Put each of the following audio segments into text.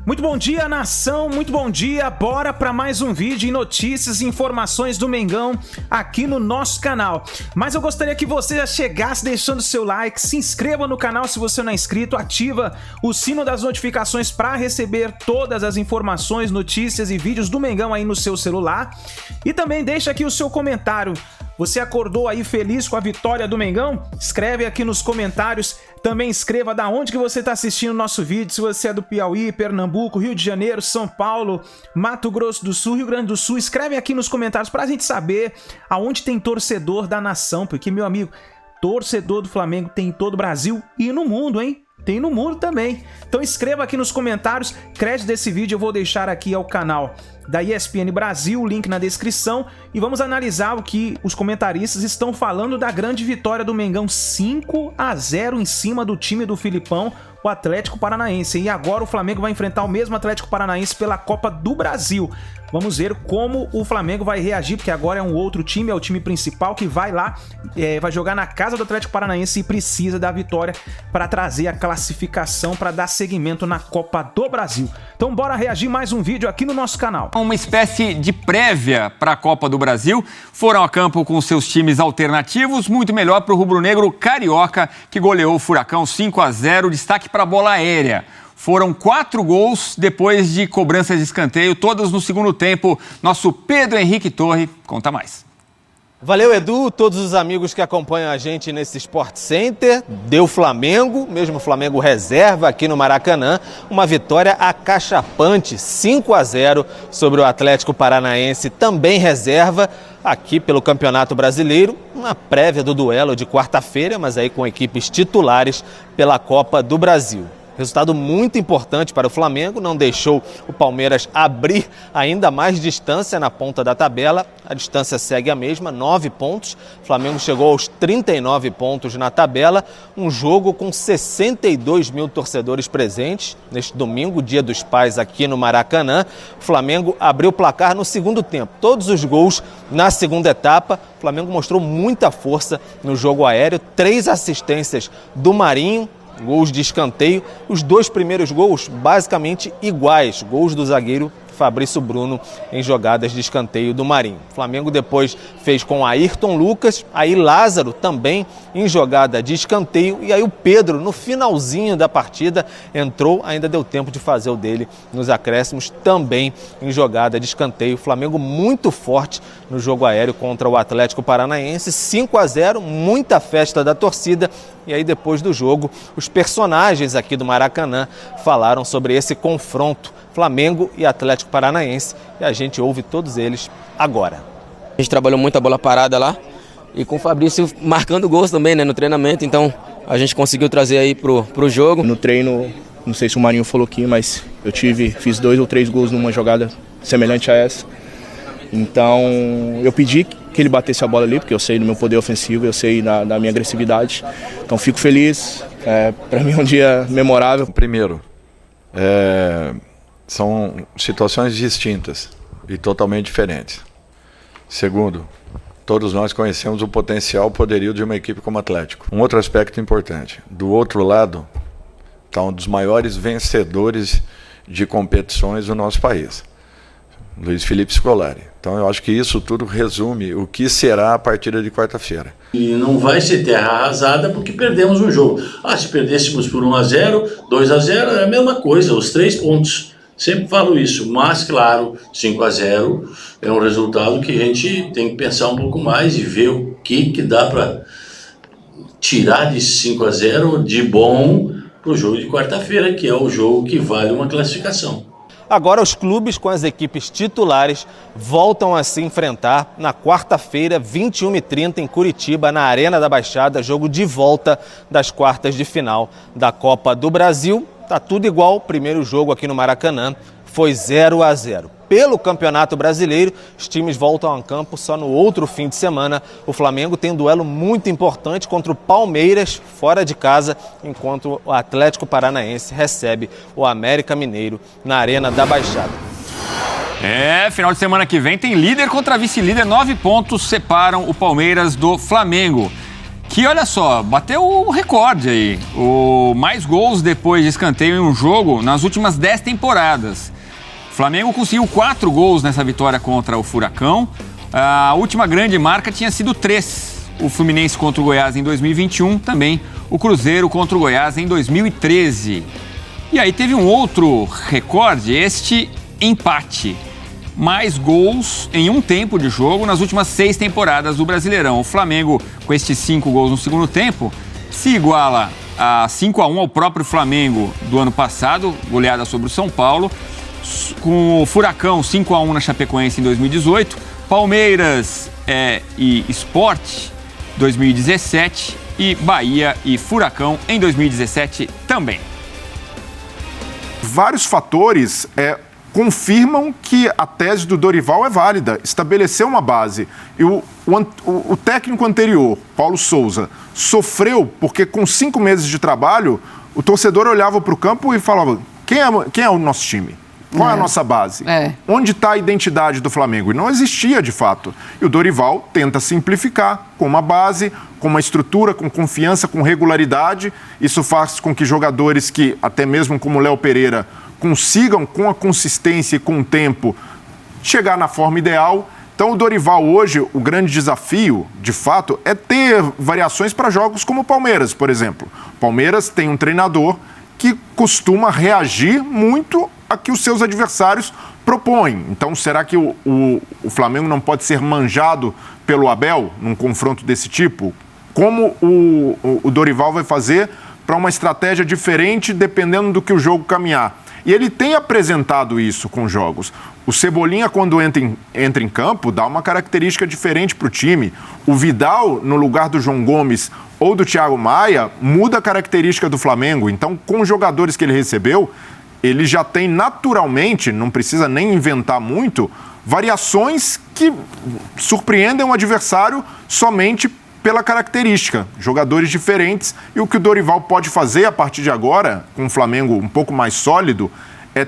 Muito bom dia, nação, muito bom dia. Bora para mais um vídeo em notícias e informações do Mengão aqui no nosso canal. Mas eu gostaria que você já chegasse deixando seu like, se inscreva no canal se você não é inscrito, ativa o sino das notificações para receber todas as informações, notícias e vídeos do Mengão aí no seu celular. E também deixa aqui o seu comentário. Você acordou aí feliz com a vitória do Mengão? Escreve aqui nos comentários. Também escreva da onde que você está assistindo o nosso vídeo, se você é do Piauí, Pernambuco, Rio de Janeiro, São Paulo, Mato Grosso do Sul, Rio Grande do Sul. Escreve aqui nos comentários para a gente saber aonde tem torcedor da nação, porque, meu amigo, torcedor do Flamengo tem em todo o Brasil e no mundo, hein? Tem no mundo também. Então escreva aqui nos comentários. Crédito desse vídeo eu vou deixar aqui ao canal da ESPN Brasil, o link na descrição. E vamos analisar o que os comentaristas estão falando da grande vitória do Mengão, 5-0 em cima do time do Filipão, o Atlético Paranaense. E agora o Flamengo vai enfrentar o mesmo Atlético Paranaense pela Copa do Brasil. Vamos ver como o Flamengo vai reagir, porque agora é um outro time, é o time principal que vai lá, vai jogar na casa do Atlético Paranaense e precisa da vitória para trazer a classificação, para dar seguimento na Copa do Brasil. Então bora reagir mais um vídeo aqui no nosso canal. Uma espécie de prévia para a Copa do Brasil. Foram a campo com seus times alternativos, muito melhor para o rubro-negro carioca, que goleou o Furacão 5-0, destaque para a bola aérea. Foram 4 gols depois de cobranças de escanteio, todas no segundo tempo. Nosso Pedro Henrique Torre conta mais. Valeu, Edu, todos os amigos que acompanham a gente nesse Sport Center. Deu Flamengo, mesmo Flamengo reserva aqui no Maracanã, uma vitória acachapante, 5-0 sobre o Atlético Paranaense, também reserva aqui pelo Campeonato Brasileiro. Uma prévia do duelo de quarta-feira, mas aí com equipes titulares pela Copa do Brasil. Resultado muito importante para o Flamengo, não deixou o Palmeiras abrir ainda mais distância na ponta da tabela. A distância segue a mesma, 9 pontos. O Flamengo chegou aos 39 pontos na tabela. Um jogo com 62 mil torcedores presentes neste domingo, Dia dos Pais, aqui no Maracanã. O Flamengo abriu o placar no segundo tempo. Todos os gols na segunda etapa. O Flamengo mostrou muita força no jogo aéreo. 3 assistências do Marinho. Gols de escanteio, os 2 primeiros gols basicamente iguais, gols do zagueiro Fabrício Bruno em jogadas de escanteio do Marinho. O Flamengo depois fez com Ayrton Lucas, aí Lázaro também em jogada de escanteio e aí o Pedro no finalzinho da partida entrou, ainda deu tempo de fazer o dele nos acréscimos também em jogada de escanteio. O Flamengo muito forte no jogo aéreo contra o Atlético Paranaense, 5-0, muita festa da torcida. E aí depois do jogo, os personagens aqui do Maracanã falaram sobre esse confronto Flamengo e Atlético Paranaense e a gente ouve todos eles agora. A gente trabalhou muito a bola parada lá e com o Fabrício marcando gols também, né, no treinamento, então a gente conseguiu trazer aí pro jogo. No treino, não sei se o Marinho falou aqui, mas fiz 2 ou 3 gols numa jogada semelhante a essa. Então eu pedi que ele batesse a bola ali, porque eu sei do meu poder ofensivo, eu sei da minha agressividade. Então fico feliz, para mim é um dia memorável. Primeiro, são situações distintas e totalmente diferentes. Segundo, todos nós conhecemos o potencial, o poderio de uma equipe como o Atlético. Um outro aspecto importante, do outro lado está um dos maiores vencedores de competições do nosso país, Luiz Felipe Scolari. Então eu acho que isso tudo resume o que será a partida de quarta-feira. E não vai ser terra arrasada porque perdemos um jogo. Se perdêssemos por 1-0, 2-0, é a mesma coisa, os 3 pontos. Sempre falo isso, mas claro, 5-0 é um resultado que a gente tem que pensar um pouco mais e ver o que dá para tirar de 5-0 de bom para o jogo de quarta-feira, que é o jogo que vale uma classificação. Agora os clubes com as equipes titulares voltam a se enfrentar na quarta-feira, 21h30, em Curitiba, na Arena da Baixada, jogo de volta das quartas de final da Copa do Brasil. Tá tudo igual, primeiro jogo aqui no Maracanã foi 0-0. Pelo Campeonato Brasileiro, os times voltam a campo só no outro fim de semana. O Flamengo tem um duelo muito importante contra o Palmeiras, fora de casa, enquanto o Atlético Paranaense recebe o América Mineiro na Arena da Baixada. Final de semana que vem tem líder contra vice-líder, 9 pontos separam o Palmeiras do Flamengo. que, olha só, bateu o recorde aí. Mais gols depois de escanteio em um jogo nas últimas 10 temporadas. O Flamengo conseguiu 4 gols nessa vitória contra o Furacão. A última grande marca tinha sido 3. O Fluminense contra o Goiás em 2021, também o Cruzeiro contra o Goiás em 2013. E aí teve um outro recorde, este empate. Mais gols em um tempo de jogo nas últimas 6 temporadas do Brasileirão. O Flamengo, com estes 5 gols no segundo tempo, se iguala a 5-1 ao próprio Flamengo do ano passado, goleada sobre o São Paulo, com o Furacão 5-1 na Chapecoense em 2018, Palmeiras e Sport 2017 e Bahia e Furacão em 2017 também. Vários fatores confirmam que a tese do Dorival é válida, estabeleceu uma base. E o técnico anterior, Paulo Souza, sofreu porque com 5 meses de trabalho, o torcedor olhava para o campo e falava, quem é o nosso time? Qual é a nossa base? Onde está a identidade do Flamengo? E não existia, de fato. E o Dorival tenta simplificar com uma base, com uma estrutura, com confiança, com regularidade. Isso faz com que jogadores que, até mesmo como o Léo Pereira, consigam, com a consistência e com o tempo, chegar na forma ideal. Então, o Dorival hoje, o grande desafio, de fato, é ter variações para jogos como o Palmeiras, por exemplo. O Palmeiras tem um treinador que costuma reagir muito a que os seus adversários propõem. Então, será que o Flamengo não pode ser manjado pelo Abel num confronto desse tipo? Como o Dorival vai fazer para uma estratégia diferente dependendo do que o jogo caminhar? E ele tem apresentado isso com jogos. O Cebolinha, quando entra em campo, dá uma característica diferente para o time. O Vidal, no lugar do João Gomes ou do Thiago Maia, muda a característica do Flamengo. Então, com os jogadores que ele recebeu, ele já tem naturalmente, não precisa nem inventar muito, variações que surpreendem o adversário somente pela característica. Jogadores diferentes. E o que o Dorival pode fazer a partir de agora, com o Flamengo um pouco mais sólido, é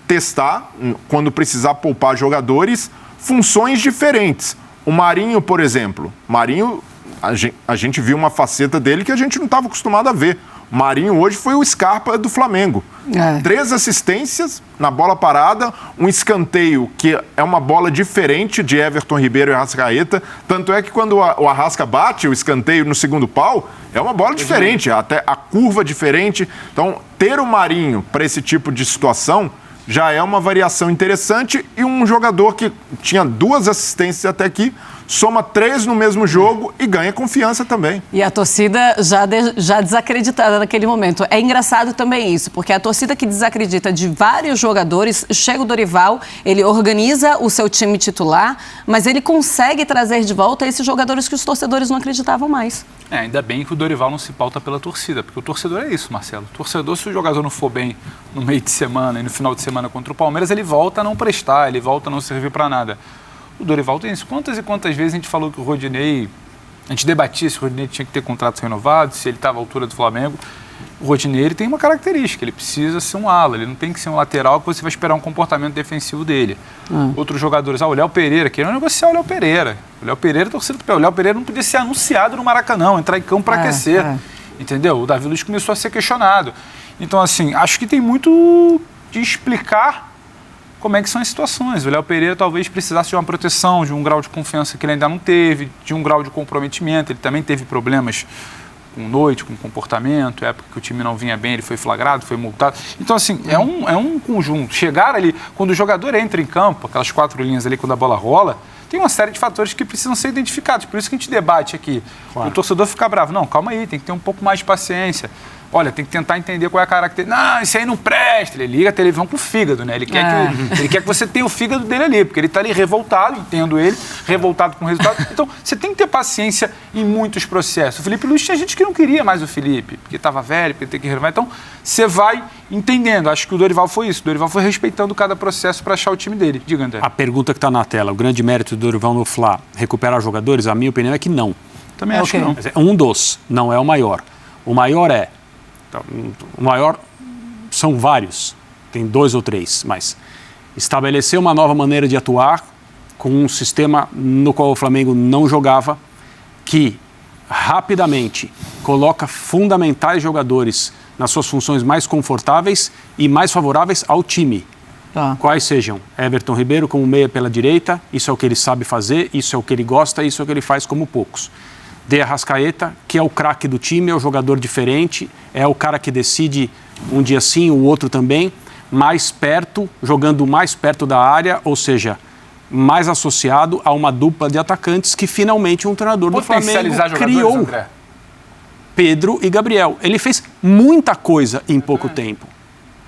testar, quando precisar poupar jogadores, funções diferentes. O Marinho, por exemplo. Marinho, a gente viu uma faceta dele que a gente não estava acostumado a ver. O Marinho hoje foi o Scarpa do Flamengo. 3 assistências na bola parada, um escanteio que é uma bola diferente de Everton Ribeiro e Arrascaeta. Tanto é que quando o Arrasca bate o escanteio no segundo pau, é uma bola diferente, até a curva diferente. Então, ter o Marinho para esse tipo de situação já é uma variação interessante e um jogador que tinha 2 assistências até aqui, soma 3 no mesmo jogo e ganha confiança também. E a torcida já desacreditada naquele momento. É engraçado também isso, porque a torcida que desacredita de vários jogadores, chega o Dorival, ele organiza o seu time titular, mas ele consegue trazer de volta esses jogadores que os torcedores não acreditavam mais. Ainda bem que o Dorival não se pauta pela torcida, porque o torcedor é isso, Marcelo. O torcedor, se o jogador não for bem no meio de semana e no final de semana contra o Palmeiras, ele volta a não prestar, ele volta a não servir para nada. O Dorival tem isso. Quantas e quantas vezes a gente falou que o Rodinei... A gente debatia se o Rodinei tinha que ter contratos renovados, se ele estava à altura do Flamengo. O Rodinei, ele tem uma característica, ele precisa ser um ala, ele não tem que ser um lateral que você vai esperar um comportamento defensivo dele. Outros jogadores, o Léo Pereira, queriam negociar o Léo Pereira. O Léo Pereira, torcedor do pé. O Léo Pereira não podia ser anunciado no Maracanã, entrar em campo para aquecer. Entendeu? O Davi Luiz começou a ser questionado. Então, assim, acho que tem muito de explicar como é que são as situações. O Léo Pereira talvez precisasse de uma proteção, de um grau de confiança que ele ainda não teve, de um grau de comprometimento. Ele também teve problemas com noite, com comportamento, época que o time não vinha bem, ele foi flagrado, foi multado. Então, assim, é um conjunto. Chegar ali, quando o jogador entra em campo, aquelas 4 linhas ali, quando a bola rola, tem uma série de fatores que precisam ser identificados. Por isso que a gente debate aqui. Claro. O torcedor fica bravo. Não, calma aí, tem que ter um pouco mais de paciência. Olha, tem que tentar entender qual é a característica. Não, isso aí não presta. Ele liga a televisão pro fígado, né? Ele quer que você tenha o fígado dele ali, porque ele tá ali revoltado, entendo ele, revoltado com o resultado. Então, você tem que ter paciência em muitos processos. O Felipe Luiz tinha gente que não queria mais o Felipe, porque estava velho, porque tem que renovar. Então, você vai entendendo. Acho que o Dorival foi isso. O Dorival foi respeitando cada processo para achar o time dele. Diga, André. A pergunta que está na tela, o grande mérito do Dorival no Fla, recuperar jogadores, a minha opinião é que não. Também acho que não. É um dos, não é o maior. O maior o maior são vários, tem 2 ou 3, mas estabelecer uma nova maneira de atuar com um sistema no qual o Flamengo não jogava, que rapidamente coloca fundamentais jogadores nas suas funções mais confortáveis e mais favoráveis ao time. Quais sejam? Everton Ribeiro como meia pela direita, isso é o que ele sabe fazer, isso é o que ele gosta, isso é o que ele faz como poucos. De Arrascaeta, que é o craque do time, é o jogador diferente, é o cara que decide um dia sim, o outro também, mais perto, jogando mais perto da área, ou seja, mais associado a uma dupla de atacantes que finalmente um treinador do Flamengo criou. André. Pedro e Gabriel. Ele fez muita coisa em pouco tempo.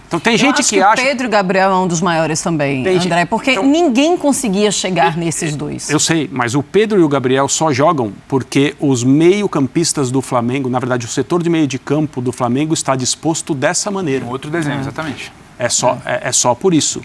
Então tem gente que acha... o Pedro e Gabriel é um dos maiores também, André, porque ninguém conseguia chegar nesses dois. Eu sei, mas o Pedro e o Gabriel só jogam porque os meio-campistas do Flamengo, na verdade o setor de meio de campo do Flamengo está disposto dessa maneira. Outro desenho, exatamente. É só por isso.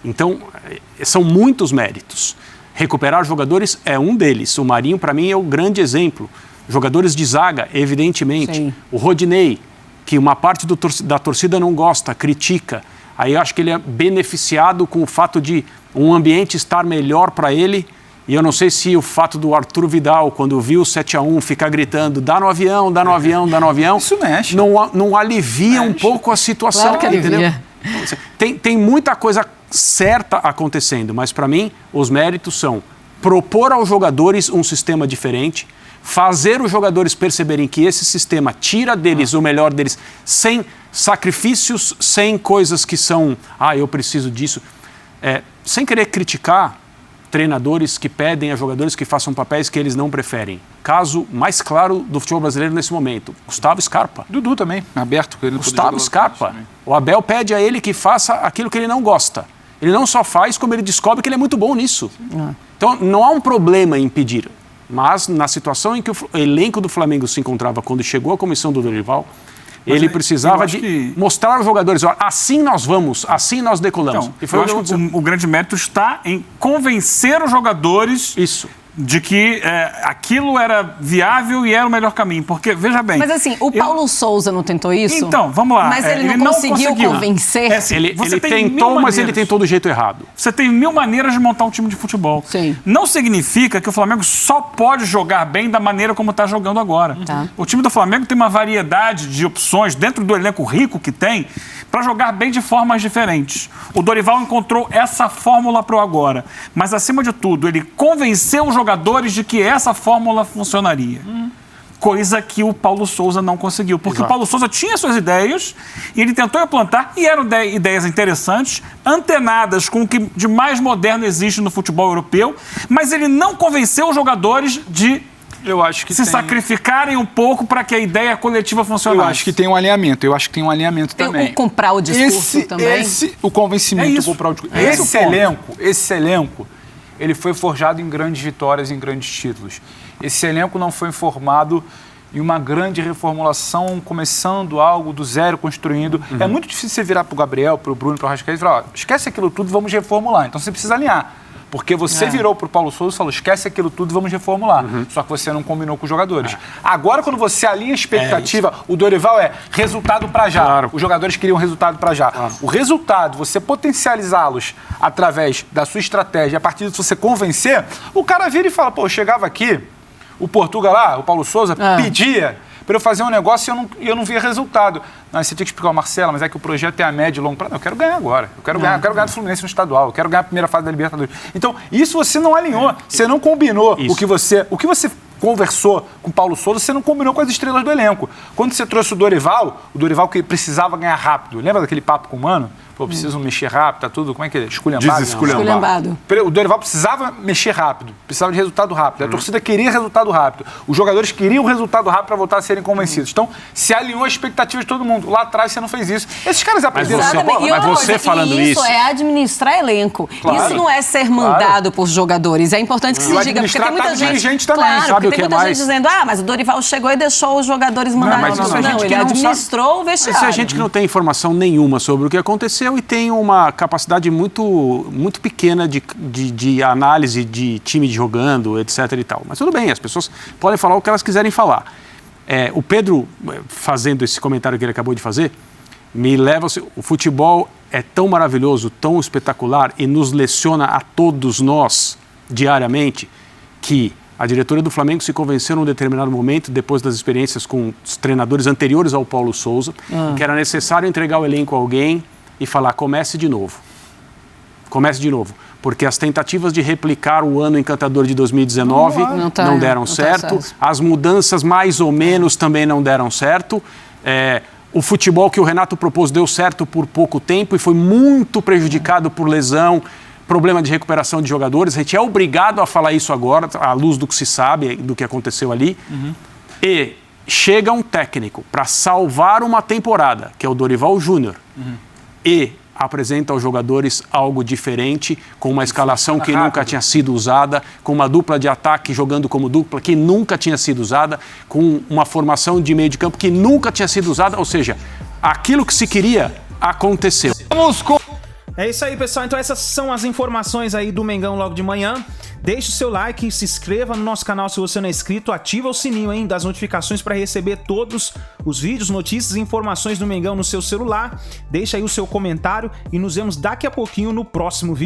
Então, são muitos méritos. Recuperar jogadores é um deles. O Marinho, para mim, é o grande exemplo. Jogadores de zaga, evidentemente. Sim. O Rodinei, que uma parte da torcida não gosta, critica. Aí eu acho que ele é beneficiado com o fato de um ambiente estar melhor para ele. E eu não sei se o fato do Arthur Vidal, quando viu o 7-1, ficar gritando, dá no avião, dá no avião, dá no avião. Isso mexe. Não alivia um pouco a situação. Claro que alivia. Tem muita coisa certa acontecendo, mas para mim os méritos são propor aos jogadores um sistema diferente, fazer os jogadores perceberem que esse sistema tira deles o melhor deles, sem sacrifícios, sem coisas que são, eu preciso disso, sem querer criticar treinadores que pedem a jogadores que façam papéis que eles não preferem. Caso mais claro do futebol brasileiro nesse momento, Gustavo Scarpa. Dudu também, aberto. Gustavo Scarpa. O Abel pede a ele que faça aquilo que ele não gosta. Ele não só faz, como ele descobre que ele é muito bom nisso. Então, não há um problema em pedir. Mas, na situação em que o elenco do Flamengo se encontrava quando chegou à comissão do Dorival, ele precisava de mostrar aos jogadores, assim nós vamos, assim nós decolamos. Então, eu acho que o grande mérito está em convencer os jogadores de que aquilo era viável e era o melhor caminho. Porque, veja bem... Mas assim, o Paulo Souza não tentou isso? Então, vamos lá. Mas ele não conseguiu convencer? Ele tentou, mas ele tentou do jeito errado. Você tem 1000 maneiras de montar um time de futebol. Sim. Não significa que o Flamengo só pode jogar bem da maneira como está jogando agora. O time do Flamengo tem uma variedade de opções dentro do elenco rico que tem para jogar bem de formas diferentes. O Dorival encontrou essa fórmula para o agora. Mas, acima de tudo, ele convenceu os jogadores de que essa fórmula funcionaria. Coisa que o Paulo Souza não conseguiu. Porque o Paulo Souza tinha suas ideias e ele tentou implantar, e eram ideias interessantes, antenadas com o que de mais moderno existe no futebol europeu, mas ele não convenceu os jogadores de sacrificarem um pouco para que a ideia coletiva funcionasse. Eu acho que tem um alinhamento. Também. O comprar o discurso também. O convencimento. Comprar o discurso. Esse elenco, ele foi forjado em grandes vitórias, em grandes títulos. Esse elenco não foi formado em uma grande reformulação, começando algo do zero, construindo. É muito difícil você virar para o Gabriel, para o Bruno, para o Arrascaeta e falar, esquece aquilo tudo, vamos reformular. Então você precisa alinhar. Porque você virou para o Paulo Souza e falou, esquece aquilo tudo, vamos reformular. Só que você não combinou com os jogadores. Agora, quando você alinha a expectativa, o Dorival resultado para já. Claro. Os jogadores queriam resultado para já. O resultado, você potencializá-los através da sua estratégia, a partir disso você convencer, o cara vira e fala, pô, eu chegava aqui, o Portuga lá, o Paulo Souza, pedia para eu fazer um negócio e eu não via resultado. Não, você tinha que explicar ao Marcelo, mas é que o projeto é a médio e longo prazo. Eu quero ganhar agora. Eu quero ganhar do Fluminense no estadual. Eu quero ganhar a primeira fase da Libertadores. Então, isso você não alinhou. Você não combinou o que você conversou com o Paulo Souza, você não combinou com as estrelas do elenco. Quando você trouxe o Dorival que precisava ganhar rápido. Lembra daquele papo com o Mano? Pô, preciso mexer rápido, tá tudo... Como é que é? Esculhambado. Esculhambado. O Dorival precisava mexer rápido, precisava de resultado rápido. A torcida queria resultado rápido. Os jogadores queriam resultado rápido para voltar a serem convencidos. Então, se alinhou a expectativa de todo mundo. Lá atrás você não fez isso. Esses caras aprenderam. Mas você falando isso... Isso é administrar elenco. Claro. Isso não é ser mandado por jogadores. É importante que se diga, porque tem muita gente... também, claro, sabe o tem que muita gente dizendo, mas o Dorival chegou e deixou os jogadores mandarem. Não, ele administrou o vestiário. Isso é gente que não tem informação nenhuma sobre o que aconteceu e tem uma capacidade muito pequena de análise de time jogando, etc. e tal. Mas tudo bem, as pessoas podem falar o que elas quiserem falar. O Pedro, fazendo esse comentário que ele acabou de fazer, me leva... O futebol é tão maravilhoso, tão espetacular e nos leciona a todos nós, diariamente, que A diretoria do Flamengo se convenceu num determinado momento, depois das experiências com os treinadores anteriores ao Paulo Souza, que era necessário entregar o elenco a alguém e falar, comece de novo. Comece de novo. Porque as tentativas de replicar o ano encantador de 2019 não deram certo. As mudanças mais ou menos também não deram certo. O futebol que o Renato propôs deu certo por pouco tempo e foi muito prejudicado por lesão, problema de recuperação de jogadores. A gente é obrigado a falar isso agora, à luz do que se sabe, do que aconteceu ali. E chega um técnico para salvar uma temporada, que é o Dorival Júnior, e apresenta aos jogadores algo diferente, com uma escalação que nunca tinha sido usada, com uma dupla de ataque jogando como dupla que nunca tinha sido usada, com uma formação de meio de campo que nunca tinha sido usada, ou seja, aquilo que se queria aconteceu. É isso aí, pessoal. Então essas são as informações aí do Mengão logo de manhã. Deixe o seu like, se inscreva no nosso canal se você não é inscrito, ativa o sininho aí das notificações para receber todos os vídeos, notícias e informações do Mengão no seu celular. Deixa aí o seu comentário e nos vemos daqui a pouquinho no próximo vídeo.